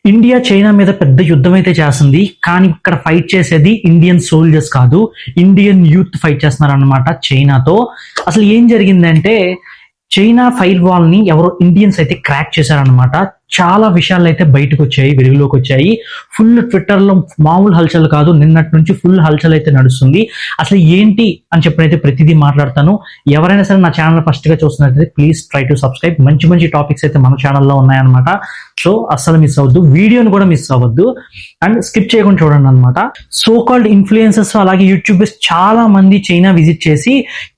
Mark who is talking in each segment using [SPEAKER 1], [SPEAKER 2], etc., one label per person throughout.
[SPEAKER 1] India China మీద పెద్ద యుద్ధం అయితే చేస్తుంది. కానీ ఇక్కడ ఫైట్ చేసేది ఇండియన్ సోల్జర్స్ కాదు, ఇండియన్ యూత్ ఫైట్ చేస్తున్నారు అనమాట చైనాతో. అసలు ఏం జరిగిందంటే చైనా ఫైర్ వాల్ ని ఎవరో ఇండియన్స్ అయితే క్రాక్ చేశారనమాట. చాలా విషయాలు అయితే బయటకు వచ్చాయి, వెలుగులోకి వచ్చాయి. ఫుల్ ట్విట్టర్ లో మామూలు హల్చల్ కాదు, నిన్నటి నుంచి ఫుల్ హల్చల్ అయితే నడుస్తుంది. అసలు ఏంటి అని చెప్పినైతే ప్రతిదీ మాట్లాడతాను. ఎవరైనా సరే నా ఛానల్ ఫస్ట్ గా చూస్తున్నట్లయితే ప్లీజ్ ట్రై టు సబ్స్క్రైబ్. మంచి మంచి టాపిక్స్ అయితే మన ఛానల్లో ఉన్నాయన్నమాట. సో అస్సలు మిస్ అవ్వద్దు, వీడియోని కూడా మిస్ అవ్వద్దు అండ్ స్కిప్ చేయకుండా చూడండి అనమాట. సో కాల్డ్ ఇన్ఫ్లుయెన్సర్స్ అలాగే యూట్యూబర్స్ చాలా మంది చైనా విజిట్ చేసి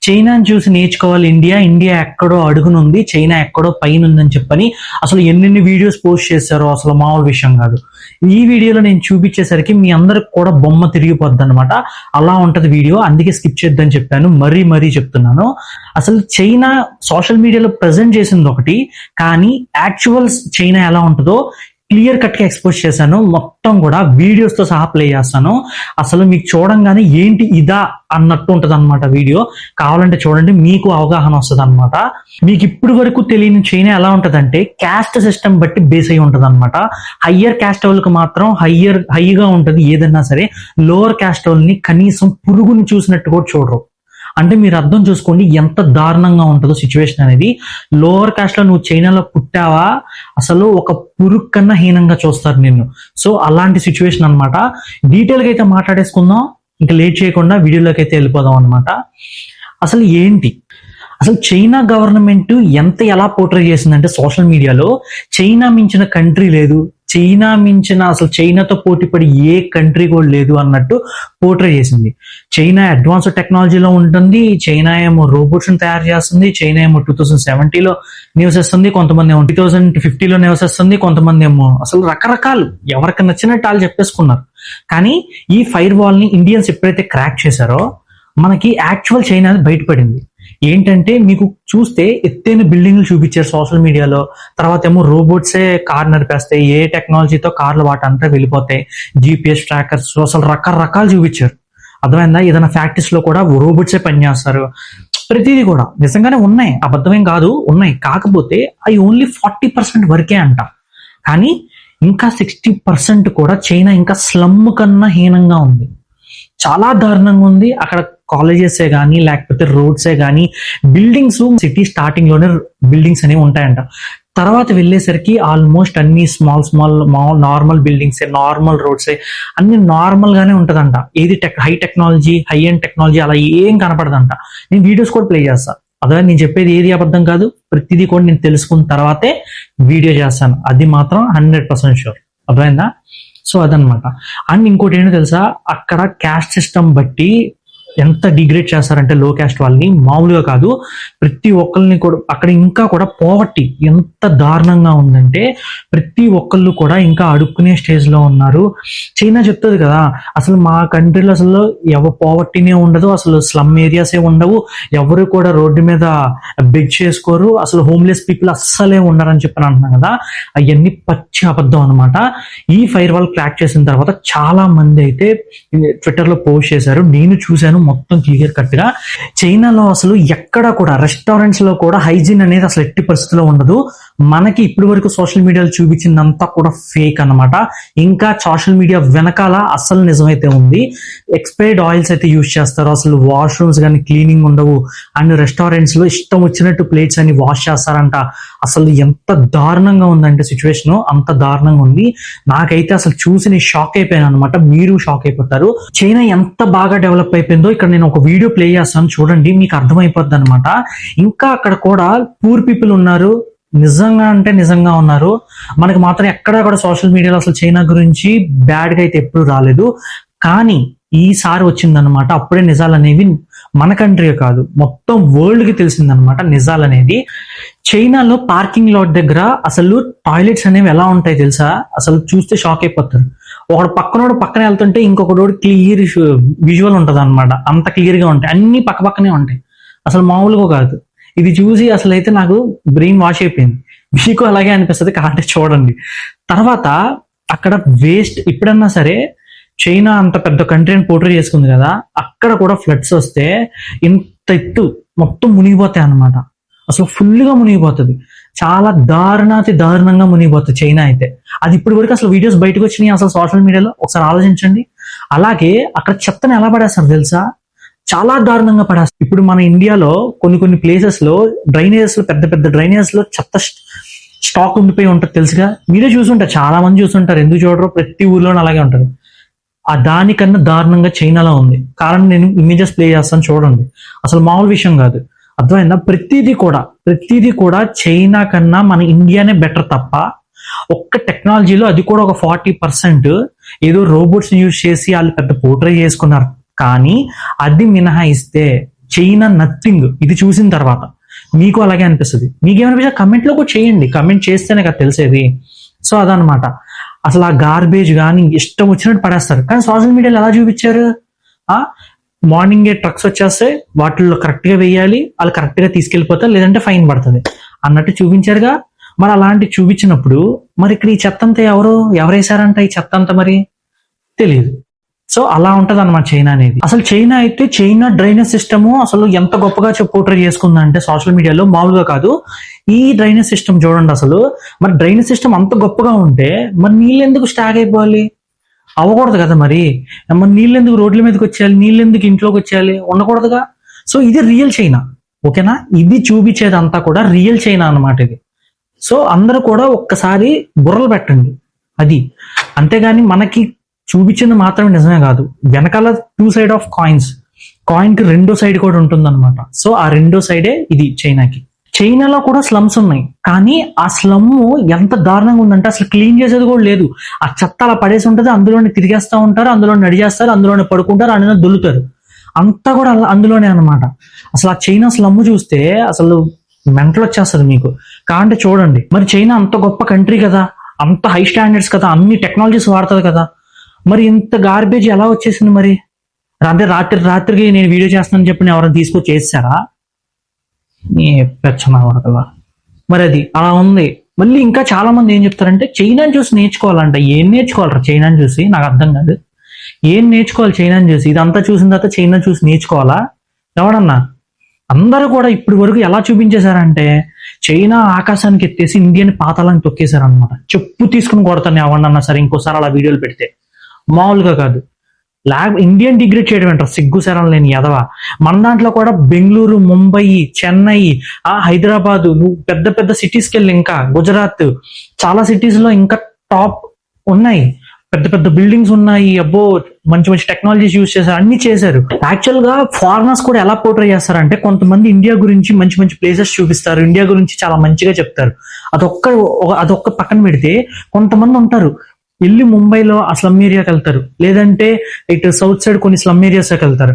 [SPEAKER 1] చైనాని చూసి నేర్చుకోవాలి ఇండియా, ఇండియా ఎక్కడో అడుగునుంది, చైనా ఎక్కడో పైన ఉందని చెప్పని అసలు ఎన్నెన్ని వీడియోస్ పోస్ట్ చేశారో అసలు మామూలు విషయం కాదు. ఈ వీడియోలో నేను చూపించేసరికి మీ అందరికి కూడా బొమ్మ తిరిగిపోద్ది అనమాట. అలా ఉంటది వీడియో, అందుకే స్కిప్ చేద్దని చెప్పాను. మరీ చెప్తున్నాను. అసలు చైనా సోషల్ మీడియాలో ప్రజెంట్ చేసింది ఒకటి, కానీ యాక్చువల్ చైనా ఎలా ఉంటుందో క్లియర్ కట్ గా ఎక్స్పోజ్ చేశాను. మొత్తం కూడా వీడియోస్ తో సహా ప్లే చేస్తాను. అసలు మీకు చూడంగానే ఏంటి ఇదా అన్నట్టు ఉంటది అనమాట వీడియో. కావాలంటే చూడండి, మీకు అవగాహన వస్తుంది అనమాట. మీకు ఇప్పటి వరకు తెలియని చైనా ఎలా ఉంటదంటే క్యాస్ట్ సిస్టమ్ బట్టి బేస్ అయి ఉంటది అనమాట. హయ్యర్ క్యాస్ట్ వాళ్ళకి మాత్రం హైగా ఉంటది ఏదన్నా సరే, లోవర్ క్యాస్ట్ వాళ్ళని కనీసం పురుగుని చూసినట్టు కూడా చూడరు. అంటే మీరు అర్థం చూసుకోండి ఎంత దారుణంగా ఉంటుందో సిచ్యువేషన్ అనేది. లోవర్ కాస్ట్ లో నువ్వు చైనాలో పుట్టావా, అసలు ఒక పురుగు కన్నా హీనంగా చూస్తారు నిన్ను. సో అలాంటి సిచ్యువేషన్ అనమాట. డీటెయిల్ గా అయితే మాట్లాడేసుకుందాం, ఇంకా లేట్ చేయకుండా వీడియోలోకి అయితే వెళ్ళిపోదాం అనమాట. అసలు ఏంటి, అసలు చైనా గవర్నమెంట్ ఎలా పోర్ట్రే చేసిందంటే సోషల్ మీడియాలో చైనా మించిన కంట్రీ లేదు, చైనా మించిన అసలు చైనాతో పోటీ పడి ఏ కంట్రీ కూడా లేదు అన్నట్టు పోర్ట్రే చేసింది. చైనా అడ్వాన్స్ టెక్నాలజీలో ఉంటుంది, చైనా ఏమో రోబోట్స్ తయారు చేస్తుంది, చైనా ఏమో 2070లో నివసిస్తుంది, కొంతమంది ఏమో 2050లో నివసిస్తుంది, కొంతమంది ఏమో అసలు రకరకాలు ఎవరికి నచ్చినట్టు వాళ్ళు చెప్పేసుకున్నారు. కానీ ఈ ఫైర్ వాల్ ని ఇండియన్స్ ఎప్పుడైతే క్రాక్ చేశారో మనకి యాక్చువల్ చైనా బయటపడింది. ఏంటంటే మీకు చూస్తే ఎత్తైన బిల్డింగ్లు చూపించారు సోషల్ మీడియాలో, తర్వాత ఏమో రోబోట్సే కార్ నడిపేస్తాయి, ఏ టెక్నాలజీతో కార్లు వాటంతా వెళ్ళిపోతాయి, జిపిఎస్ ట్రాకర్స్, అసలు రకరకాలు చూపించారు. అర్థమైందా? ఏదైనా ఫ్యాక్టరీస్ లో కూడా రోబోట్సే పనిచేస్తారు. ప్రతిదీ కూడా నిజంగానే ఉన్నాయి, అబద్ధమేం కాదు, ఉన్నాయి. కాకపోతే అవి ఓన్లీ 40% వరకే అంట. కానీ ఇంకా 60% కూడా చైనా ఇంకా స్లమ్ కన్నా హీనంగా ఉంది, చాలా దారుణంగా ఉంది. అక్కడ కాలేజెసే కానీ లేకపోతే రోడ్సే కానీ బిల్డింగ్స్, సిటీ స్టార్టింగ్ లోనే బిల్డింగ్స్ అనేవి ఉంటాయంట. తర్వాత వెళ్ళేసరికి ఆల్మోస్ట్ అన్ని small normal buildings, normal roads, అన్ని నార్మల్ గానే ఉంటదంట. ఏది high technology, high and technology అలా ఏం కనపడదంట. నేను వీడియోస్ కూడా ప్లే చేస్తాను. అదే నేను చెప్పేది ఏది అబద్ధం కాదు, ప్రతిదీ కూడా నేను తెలుసుకున్న తర్వాతే వీడియో చేస్తాను, అది మాత్రం 100% షూర్. అర్థమైందా? సో అదనమాట. అండ్ ఇంకోటి ఏంటో తెలుసా, అక్కడ క్యాస్ట్ సిస్టమ్ బట్టి ఎంత డిగ్రేడ్ చేస్తారంటే లో క్యాస్ట్ వాళ్ళని మామూలుగా కాదు, ప్రతి ఒక్కరిని కూడా. అక్కడ ఇంకా కూడా పోవర్టీ ఎంత దారుణంగా ఉందంటే ప్రతి ఒక్కళ్ళు కూడా ఇంకా అడుక్కునే స్టేజ్ లో ఉన్నారు. చైనా చెప్తుంది కదా, అసలు మా కంట్రీలో అసలు పోవర్టీనే ఉండదు, అసలు స్లమ్ ఏరియాసే ఉండవు, ఎవరు కూడా రోడ్డు మీద బెగ్ చేసుకోరు, అసలు హోమ్లెస్ పీపుల్ అస్సలే ఉండరని చెప్పని అంటున్నాను కదా. అవన్నీ పచ్చి అబద్ధం అనమాట. ఈ ఫైర్ వాల్ క్రాక్ చేసిన తర్వాత చాలా మంది అయితే ట్విట్టర్ లో పోస్ట్ చేశారు, నేను చూశాను మొత్తం క్లియర్ కట్ గా. చైనాలో అసలు ఎక్కడ కూడా రెస్టారెంట్స్ లో కూడా హైజీన్ అనేది అసలు ఎట్టి పరిస్థితిలో ఉండదు. మనకి ఇప్పటి వరకు సోషల్ మీడియాలో చూపించిందంతా కూడా ఫేక్ అన్నమాట. ఇంకా సోషల్ మీడియా వెనకాల అసలు నిజమైతే ఉంది. ఎక్స్పైర్డ్ ఆయిల్స్ అయితే యూజ్ చేస్తారు, అసలు వాష్రూమ్స్ కానీ క్లీనింగ్ ఉండవు, అండ్ రెస్టారెంట్స్ లో ఇష్టం వచ్చినట్టు ప్లేట్స్ అని వాష్ చేస్తారంట. అసలు ఎంత దారుణంగా ఉందంటే సిచ్యువేషన్, అంత దారుణంగా ఉంది. నాకైతే అసలు చూసి నేను షాక్ అయిపోయాను అనమాట. మీరు షాక్ అయిపోతారు. చైనా ఎంత బాగా డెవలప్ అయిపోయిందో ఇక్కడ నేను ఒక వీడియో ప్లే చేస్తాను, చూడండి, మీకు అర్థమైపోద్ది అనమాట. ఇంకా అక్కడ కూడా పూర్ పీపుల్ ఉన్నారు, నిజంగా అంటే నిజంగా ఉన్నారు. మనకి మాత్రం ఎక్కడ కూడా సోషల్ మీడియాలో అసలు చైనా గురించి బ్యాడ్ గా అయితే ఎప్పుడు రాలేదు, కానీ ఈసారి వచ్చిందనమాట. అప్పుడే నిజాలు అనేవి మన కంట్రీ కాదు మొత్తం వరల్డ్ కి తెలిసిందనమాట నిజాలు అనేది. చైనాలో పార్కింగ్ లాట్ దగ్గర అసలు టాయిలెట్స్ అనేవి ఎలా ఉంటాయి తెలుసా, అసలు చూస్తే షాక్ అయిపోతారు. ఒకడు పక్కన వెళ్తుంటే ఇంకొకటి క్లియర్ విజువల్ ఉంటది అనమాట, అంత క్లియర్ గా ఉంటాయి, అన్ని పక్కనే ఉంటాయి, అసలు మామూలుగా కాదు. ఇది చూసి అసలు అయితే నాకు బ్రెయిన్ వాష్ అయిపోయింది. మీకు అలాగే అనిపిస్తుంది, కాబట్టి చూడండి. తర్వాత అక్కడ వేస్ట్, ఎప్పుడన్నా సరే చైనా అంత పెద్ద కంట్రీని పోర్ట్రే చేసుకుంది కదా, అక్కడ కూడా ఫ్లడ్స్ వస్తే ఇంత ఎత్తు మొత్తం మునిగిపోతాయి అన్నమాట. అసలు ఫుల్ గా మునిగిపోతుంది. చాలా దారుణాతి దారుణంగా మునిగిపోతుంది చైనా అయితే. అది ఇప్పుడు వరకు అసలు వీడియోస్ బయటకు వచ్చినాయి అసలు సోషల్ మీడియాలో, ఒకసారి ఆలోచించండి. అలాగే అక్కడ చెత్తను ఎలా పడేస్తారు తెలుసా, చాలా దారుణంగా పడేస్తారు. ఇప్పుడు మన ఇండియాలో కొన్ని ప్లేసెస్ లో డ్రైనేజెస్ లో, పెద్ద పెద్ద డ్రైనేజెస్ లో చెత్త స్టాక్ ఉండిపోయి ఉంటుంది తెలుసుగా, మీరే చూసుంటారు, చాలా మంది చూసుంటారు, ఎందుకు చూడరు, ప్రతి ఊర్లోనే అలాగే ఉంటుంది. ఆ దానికన్నా దారుణంగా చైనాలో ఉంది. కారణం నేను ఇమేజెస్ ప్లే చేస్తాను చూడండి, అసలు మామూలు విషయం కాదు. అర్థమైందా? ప్రతిదీ కూడా చైనా కన్నా మన ఇండియానే బెటర్ తప్ప, ఒక్క టెక్నాలజీలో అది కూడా ఒక 40% ఏదో రోబోట్స్ యూజ్ చేసి వాళ్ళు పెద్ద పోర్ట్రే చేసుకున్నారు. కానీ అది మినహాయిస్తే చైనా నథింగ్. ఇది చూసిన తర్వాత మీకు అలాగే అనిపిస్తుంది. మీకేమనిపిస్తే కమెంట్ లో కూడా చేయండి, కమెంట్ చేస్తేనే కదా తెలిసేది. సో అదనమాట. అసలు ఆ గార్బేజ్ కానీ ఇష్టం వచ్చినట్టు పడేస్తారు. కానీ సోషల్ మీడియాలో ఎలా చూపించారు, మార్నింగే ట్రక్స్ వచ్చేస్తే వాటిల్లో కరెక్ట్ గా వేయాలి, వాళ్ళు కరెక్ట్ గా తీసుకెళ్లిపోతారు, లేదంటే ఫైన్ పడుతుంది అన్నట్టు చూపించారుగా. మరి అలాంటి చూపించినప్పుడు మరి ఇక్కడ ఈ చెత్త అంతా ఎవరేసారంట ఈ చెత్త అంతా, మరి తెలియదు. సో అలా ఉంటది అనమాట చైనా అనేది. అసలు చైనా అయితే చైనా డ్రైనేజ్ సిస్టమ్ అసలు ఎంత గొప్పగా పోర్ట్రే చేసుకుందంటే సోషల్ మీడియాలో, మామూలుగా కాదు. ఈ డ్రైనేజ్ సిస్టమ్ చూడండి అసలు. మరి డ్రైనేజ్ సిస్టమ్ అంత గొప్పగా ఉంటే మరి నీళ్ళు ఎందుకు స్టాక్ అయిపోవాలి, అవ్వకూడదు కదా. మరి నీళ్ళు ఎందుకు రోడ్ల మీదకి వచ్చేయాలి, నీళ్ళు ఎందుకు ఇంట్లోకి వచ్చేయాలి, ఉండకూడదుగా. సో ఇది రియల్ చైనా, ఓకేనా. ఇది చూపించేదంతా కూడా రియల్ చైనా అన్నమాట ఇది. సో అందరూ కూడా ఒక్కసారి బుర్రలు పెట్టండి అది. అంతేగాని మనకి చూపించింది మాత్రమే నిజమే కాదు, వెనకాల 2 సైడ్ ఆఫ్ కాయిన్ కి రెండో సైడ్ కూడా ఉంటుంది అనమాట. సో ఆ రెండో సైడే ఇది చైనాకి. చైనాలో కూడా స్లమ్స్ ఉన్నాయి, కానీ ఆ స్లమ్ ఎంత దారుణంగా ఉందంటే అసలు క్లీన్ చేసేది కూడా లేదు. ఆ చెత్త అలా పడేసి ఉంటుంది, అందులోనే తిరిగేస్తూ ఉంటారు, అందులోనే నడిచేస్తారు, అందులోనే పడుకుంటారు, అందులో దొల్లుతారు, అంతా కూడా అందులోనే అనమాట. అసలు ఆ చైనా స్లమ్ చూస్తే అసలు మెంటల్ వచ్చేస్తుంది మీకు. కాంటే చూడండి, మరి చైనా అంత గొప్ప కంట్రీ కదా, అంత హై స్టాండర్డ్స్ కదా, అన్ని టెక్నాలజీస్ వాడుతుంది కదా, మరి ఇంత గార్బేజ్ ఎలా వచ్చేసింది మరి? అంటే రాత్రికి నేను వీడియో చేస్తానని చెప్పి ఎవరైనా తీసుకొచ్చి చేస్తారా? పెచ్చన వరకలా. మరి అది అలా ఉంది. మళ్ళీ ఇంకా చాలా మంది ఏం చెప్తారంటే చైనాని చూసి నేర్చుకోవాలంట. ఏం నేర్చుకోవాలరా చైనాని చూసి, నాకు అర్థం కాదు. ఏం నేర్చుకోవాలి చైనాని చూసి? ఇదంతా చూసిన తర్వాత చైనా చూసి నేర్చుకోవాలా? ఎవడన్నా? అందరూ కూడా ఇప్పటి వరకు ఎలా చూపించేశారంటే చైనా ఆకాశానికి ఎత్తేసి ఇండియాని పాతాలని తొక్కేశారనమాట. చెప్పు తీసుకుని కొడతాను ఎవరన్నా సరే ఇంకోసారి అలా వీడియోలు పెడితే. మామూలుగా కాదు. ఇండియన్ డిగ్రేడ్ చేయడం అంటారు, సిగ్గు శరం లేని ఎదవ. మన దాంట్లో కూడా బెంగళూరు, ముంబై, చెన్నై, హైదరాబాదు, నువ్వు పెద్ద పెద్ద సిటీస్కి వెళ్ళి, ఇంకా గుజరాత్, చాలా సిటీస్ లో ఇంకా టాప్ ఉన్నాయి, పెద్ద పెద్ద బిల్డింగ్స్ ఉన్నాయి. అబ్బో, మంచి మంచి టెక్నాలజీస్ యూజ్ చేశారు, అన్ని చేశారు. యాక్చువల్ గా ఫారినర్స్ కూడా ఎలా పోర్ట్రే చేస్తారంటే కొంతమంది ఇండియా గురించి మంచి మంచి ప్లేసెస్ చూపిస్తారు, ఇండియా గురించి చాలా మంచిగా చెప్తారు. అదొక్క పక్కన పెడితే కొంతమంది ఉంటారు, వెళ్ళి ముంబైలో ఆ స్లమ్ ఏరియాకి వెళ్తారు, లేదంటే ఇటు సౌత్ సైడ్ కొన్ని స్లమ్ ఏరియాస్కి వెళ్తారు.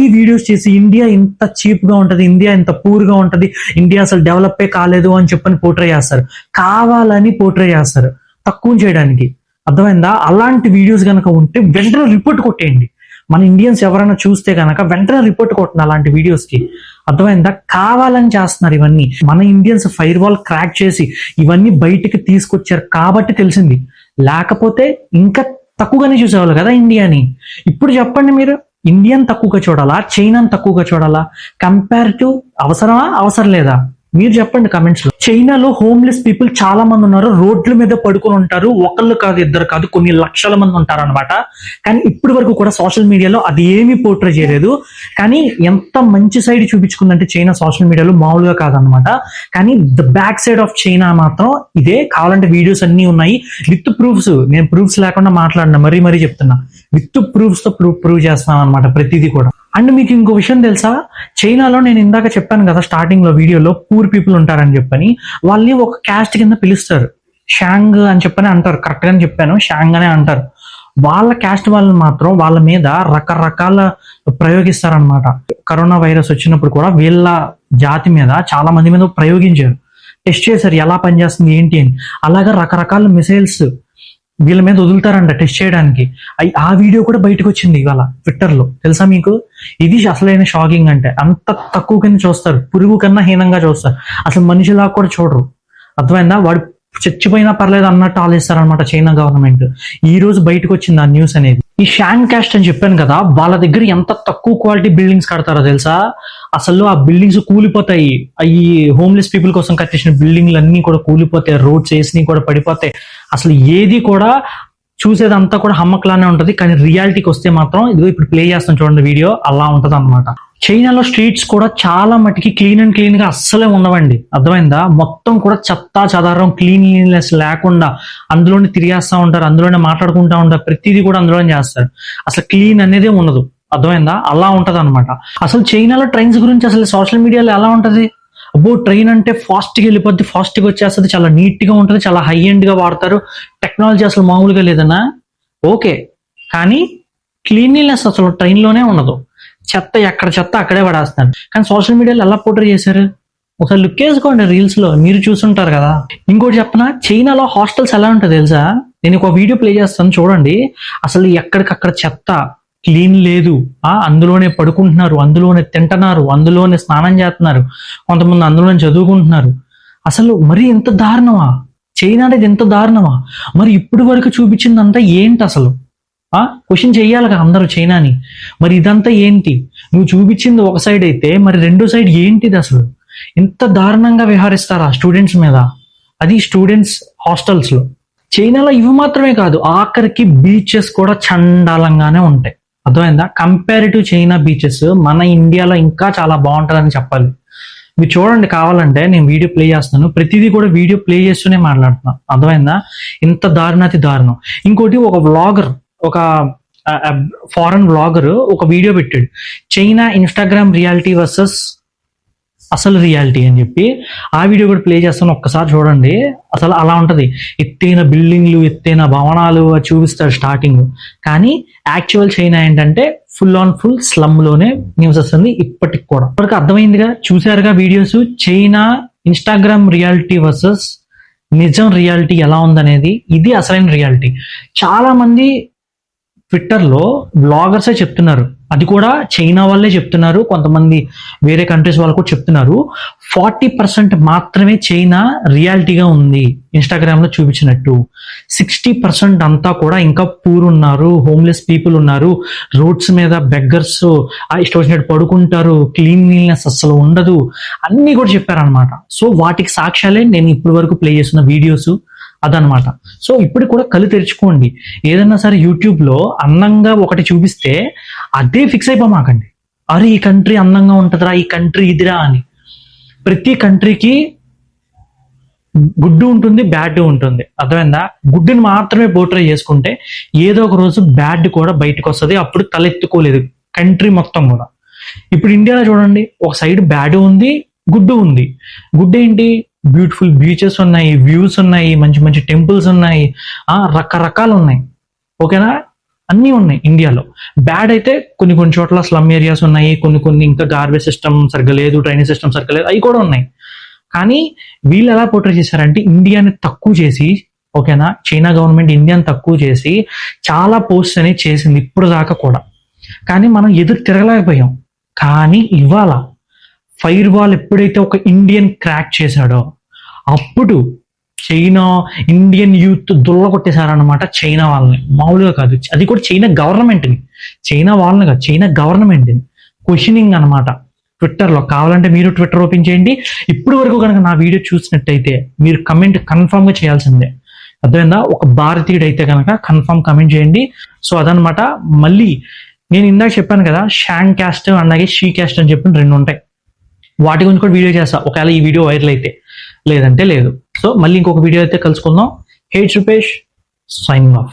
[SPEAKER 1] ఈ వీడియోస్ చేసి ఇండియా ఇంత చీప్ గా ఉంటది, ఇండియా ఇంత పూర్ గా ఉంటది, ఇండియా అసలు డెవలప్ కాలేదు అని చెప్పని పోర్ట్రే చేస్తారు. కావాలని పోర్ట్రే చేస్తారు తక్కువ చేయడానికి. అర్థమైందా? అలాంటి వీడియోస్ కనుక ఉంటే వెంటనే రిపోర్ట్ కొట్టేయండి. మన ఇండియన్స్ ఎవరైనా చూస్తే కనుక వెంటనే రిపోర్ట్ కొట్టండి అలాంటి వీడియోస్ కి. అర్థమైందా? కావాలని చేస్తున్నారు ఇవన్నీ. మన ఇండియన్స్ ఫైర్ వాల్ క్రాక్ చేసి ఇవన్నీ బయటికి తీసుకొచ్చారు కాబట్టి తెలిసింది, లేకపోతే ఇంకా తక్కువగానే చూసేవాళ్ళు కదా ఇండియాని. ఇప్పుడు చెప్పండి, మీరు ఇండియాని తక్కువగా చూడాలా, చైనాని తక్కువగా చూడాలా? కంపేర్ టు అవసరమా, అవసరం లేదా? మీరు చెప్పండి కమెంట్స్ లో. చైనాలో హోమ్లెస్ పీపుల్ చాలా మంది ఉన్నారు, రోడ్ల మీద పడుకొని ఉంటారు. ఒకళ్ళు కాదు, ఇద్దరు కాదు, కొన్ని లక్షల మంది ఉంటారు అనమాట. కానీ ఇప్పటి వరకు కూడా సోషల్ మీడియాలో అది ఏమీ పోర్ట్రే చేయలేదు. కానీ ఎంత మంచి సైడ్ చూపించుకుందంటే చైనా సోషల్ మీడియాలో మామూలుగా కాదనమాట. కానీ the back side of China మాత్రం ఇదే. కావాలంటే వీడియోస్ అన్ని ఉన్నాయి విత్ ప్రూఫ్స్. నేను ప్రూఫ్స్ లేకుండా మాట్లాడినా, మరీ చెప్తున్నా, విత్ ప్రూఫ్స్ తో ప్రూవ్ చేస్తున్నాను అనమాట ప్రతిదీ కూడా. అండ్ మీకు ఇంకో విషయం తెలుసా, చైనాలో నేను ఇందాక చెప్పాను కదా స్టార్టింగ్ లో వీడియోలో, పూర్ పీపుల్ ఉంటారని చెప్పని, వాళ్ళని ఒక క్యాస్ట్ కింద పిలుస్తారు, షాంగ్ అని చెప్పని అంటారు. కరెక్ట్ గానే చెప్పాను, షాంగ్ అనే అంటారు. వాళ్ళ క్యాస్ట్ వాళ్ళని మాత్రం వాళ్ళ మీద రకరకాల ప్రయోగిస్తారనమాట. కరోనా వైరస్ వచ్చినప్పుడు కూడా వీళ్ళ జాతి మీద చాలా మంది మీద ప్రయోగించారు, టెస్ట్ చేశారు ఎలా పనిచేస్తుంది ఏంటి అని. అలాగా రకరకాల మిసైల్స్ వీళ్ళ మీద వదులుతారంట టెస్ట్ చేయడానికి. ఆ వీడియో కూడా బయటకు వచ్చింది ఇవాళ ట్విట్టర్ లో, తెలుసా మీకు? ఇది అసలైన షాకింగ్. అంటే అంత తక్కువ కింద చూస్తారు, పురుగు కన్నా హీనంగా చూస్తారు, అసలు మనిషిలా కూడా చూడరు. అర్థమైందా? వాడు చచ్చిపోయినా పర్లేదు అన్నట్టు ఆలోచిస్తారనమాట చైనా గవర్నమెంట్. ఈ రోజు బయటకు వచ్చింది ఆ న్యూస్ అనేది. ఈ షాంగ్ క్యాస్ట్ అని చెప్పాను కదా, వాళ్ళ దగ్గర ఎంత తక్కువ క్వాలిటీ బిల్డింగ్స్ కడతారో తెలుసా? అసలు ఆ బిల్డింగ్స్ కూలిపోతాయి. ఈ హోమ్లెస్ పీపుల్ కోసం కట్టించిన బిల్డింగ్లు అన్ని కూడా కూలిపోతాయి, రోడ్స్ వేసినవి కూడా పడిపోతాయి. అసలు ఏది కూడా చూసేదంతా కూడా హమ్మక్లానే ఉంటది. కానీ రియాలిటీకి వస్తే మాత్రం ఇదిగో ఇప్పుడు ప్లే చేస్తాం చూడండి వీడియో, అలా ఉంటది అనమాట. చైనాలో స్ట్రీట్స్ కూడా చాలా మటుకి క్లీన్ అండ్ క్లీన్ గా అస్సలే ఉండవండి, అర్థమైందా? మొత్తం కూడా చెత్తా చెదారం, క్లీన్లీనెస్ లేకుండా అందులోనే తిరిగేస్తా ఉంటారు, అందులోనే మాట్లాడుకుంటా ఉంటారు, ప్రతిదీ కూడా అందులోనే చేస్తారు. అసలు క్లీన్ అనేది ఉండదు, అర్థమైందా? అలా ఉంటది అనమాట. అసలు చైనాలో ట్రైన్స్ గురించి అసలు సోషల్ మీడియాలో ఎలా ఉంటది? అబ్బో ట్రైన్ అంటే ఫాస్ట్గా వెళ్ళిపోద్ది, ఫాస్ట్గా వచ్చేస్తుంది, చాలా నీట్గా ఉంటుంది, చాలా హై ఎండ్గా వాడతారు, టెక్నాలజీ అసలు మామూలుగా లేదన్నా. ఓకే, కానీ క్లీన్లీనెస్ అసలు ట్రైన్లోనే ఉండదు. చెత్త ఎక్కడ చెత్త అక్కడే పడేస్తారు. కానీ సోషల్ మీడియాలో ఎలా పోర్ట్రే చేశారు? ఒకసారి లుక్ వేసుకోండి రీల్స్ లో, మీరు చూసుంటారు కదా. ఇంకోటి చెప్పనా, చైనాలో హాస్టల్స్ ఎలా ఉంటుంది తెలుసా? నేను ఒక వీడియో ప్లే చేస్తాను చూడండి. అసలు ఎక్కడికక్కడ చెత్త, క్లీన్ లేదు. అందులోనే పడుకుంటున్నారు, అందులోనే తింటున్నారు, అందులోనే స్నానం చేస్తున్నారు, కొంతమంది అందులోనే చదువుకుంటున్నారు. అసలు మరి ఎంత దారుణమా? చైనా అనేది ఎంత దారుణమా? మరి ఇప్పటి వరకు చూపించిందంతా ఏంటి అసలు? క్వశ్చన్ చెయ్యాలి కదా అందరూ చైనాని. మరి ఇదంతా ఏంటి? నువ్వు చూపించింది ఒక సైడ్ అయితే మరి రెండో సైడ్ ఏంటిది అసలు? ఇంత దారుణంగా వ్యవహరిస్తారా స్టూడెంట్స్ మీద? అది స్టూడెంట్స్ హాస్టల్స్ లో. చైనాలో ఇవి మాత్రమే కాదు, ఆఖరికి బీచెస్ కూడా చండాలంగానే ఉంటాయి, అర్థమైందా? కంపారిటివ్ చైనా బీచెస్ మన ఇండియాలో ఇంకా చాలా బాగుంటుందని చెప్పాలి. మీరు చూడండి, కావాలంటే నేను వీడియో ప్లే చేస్తున్నాను, ప్రతిదీ కూడా వీడియో ప్లే చేస్తూనే మాట్లాడుతున్నాను, అర్థమైందా? ఇంత దారుణాతి దారుణం. ఇంకోటి, ఒక వ్లాగర్, ఒక ఫారెన్ వ్లాగర్ ఒక వీడియో పెట్టాడు, చైనా ఇన్స్టాగ్రామ్ రియాలిటీ వర్సెస్ అసలు రియాలిటీ అని చెప్పి. ఆ వీడియో కూడా ప్లే చేస్తాను, ఒక్కసారి చూడండి. అసలు అలా ఉంటది, ఎత్తైన బిల్డింగ్లు, ఎత్తైన భవనాలు చూపిస్తారు స్టార్టింగ్. కానీ యాక్చువల్ చైనా ఏంటంటే ఫుల్ ఆన్ ఫుల్ స్లమ్ లోనే నివసిస్తుంది ఇప్పటికి కూడా. ఇప్పటికి అర్థమైందిగా, చూసారుగా videos. China Instagram reality versus నిజం రియాలిటీ ఎలా ఉందనేది. ఇది అసలైన రియాలిటీ. చాలా మంది ట్విట్టర్లో బ్లాగర్సే చెప్తున్నారు, అది కూడా చైనా వాళ్ళే చెప్తున్నారు, కొంతమంది వేరే కంట్రీస్ వాళ్ళు కూడా చెప్తున్నారు. 40% మాత్రమే చైనా రియాలిటీగా ఉంది ఇన్స్టాగ్రామ్ లో చూపించినట్టు. 60% అంతా కూడా ఇంకా పూర్ ఉన్నారు, హోమ్లెస్ పీపుల్ ఉన్నారు, రోడ్స్ మీద బెగ్గర్స్ ఇష్టం వచ్చినట్టు పడుకుంటారు, క్లీన్లీనెస్ అస్సలు ఉండదు, అన్ని కూడా చెప్పారనమాట. సో వాటికి సాక్ష్యాలే నేను ఇప్పటి వరకు ప్లే చేస్తున్న వీడియోస్, అదనమాట. సో ఇప్పుడు కూడా కళ్ళు తెరుచుకోండి. ఏదన్నా సరే యూట్యూబ్ లో అందంగా ఒకటి చూపిస్తే అదే ఫిక్స్ అయిపోమాకండి. అరే ఈ కంట్రీ అందంగా ఉంటుందిరా, ఈ కంట్రీ ఇదిరా అని. ప్రతి కంట్రీకి గుడ్ ఉంటుంది, బ్యాడ్ ఉంటుంది, అర్థమైందా? గుడ్డుని మాత్రమే పోర్ట్రే చేసుకుంటే ఏదో ఒక రోజు బ్యాడ్ కూడా బయటకు వస్తుంది, అప్పుడు తలెత్తుకోలేదు కంట్రీ మొత్తం కూడా. ఇప్పుడు ఇండియాలో చూడండి, ఒక సైడ్ బ్యాడ్ ఉంది, గుడ్ ఉంది. గుడ్ ఏంటి? బ్యూటిఫుల్ బీచెస్ ఉన్నాయి, వ్యూస్ ఉన్నాయి, మంచి మంచి టెంపుల్స్ ఉన్నాయి, రకరకాలు ఉన్నాయి, ఓకేనా? అన్నీ ఉన్నాయి ఇండియాలో. బ్యాడ్ అయితే కొన్ని కొన్ని చోట్ల స్లమ్ ఏరియాస్ ఉన్నాయి, కొన్ని కొన్ని ఇంకా గార్బేజ్ సిస్టమ్ సరిగ్గా లేదు, డ్రైనేజ్ సిస్టమ్ సరిగ్గా లేదు, అవి కూడా ఉన్నాయి. కానీ వీళ్ళు ఎలా పోర్ట్రే చేశారంటే ఇండియాని తక్కువ చేసి, ఓకేనా, చైనా గవర్నమెంట్ ఇండియాని తక్కువ చేసి చాలా పోస్ట్ అనేది చేసింది ఇప్పుడు దాకా కూడా. కానీ మనం ఎదురు తిరగలేకపోయాం. కానీ ఇవాళ ఫైర్ వాల్ ఎప్పుడైతే ఒక ఇండియన్ క్రాక్ చేశాడో అప్పుడు చైనా ఇండియన్ యూత్ దుల్ల కొట్టేశారనమాట చైనా వాళ్ళని. మామూలుగా కాదు, అది కూడా చైనా గవర్నమెంట్ని, చైనా వాళ్ళని కాదు, చైనా గవర్నమెంట్ని క్వశ్చనింగ్ అనమాట ట్విట్టర్లో. కావాలంటే మీరు ట్విట్టర్ ఓపెన్ చేయండి. ఇప్పుడు వరకు కనుక నా వీడియో చూసినట్టయితే మీరు కమెంట్ కన్ఫర్మ్ గా చేయాల్సిందే, అర్థమైందా? ఒక భారతీయుడు అయితే కనుక కన్ఫర్మ్ కమెంట్ చేయండి. సో అదనమాట. మళ్ళీ నేను ఇందాక చెప్పాను కదా, షాంగ్ క్యాస్ట్ అలాగే షీ క్యాస్ట్ అని చెప్పి 2 ఉంటాయి. వాటి గురించి కూడా వీడియో చేస్తా ఒకవేళ ఈ వీడియో వైరల్ అయితే, లేదంటే లేదు. సో మళ్ళీ ఇంకొక వీడియో అయితే కలుసుకుందాం. Hate Rupesh, signing off.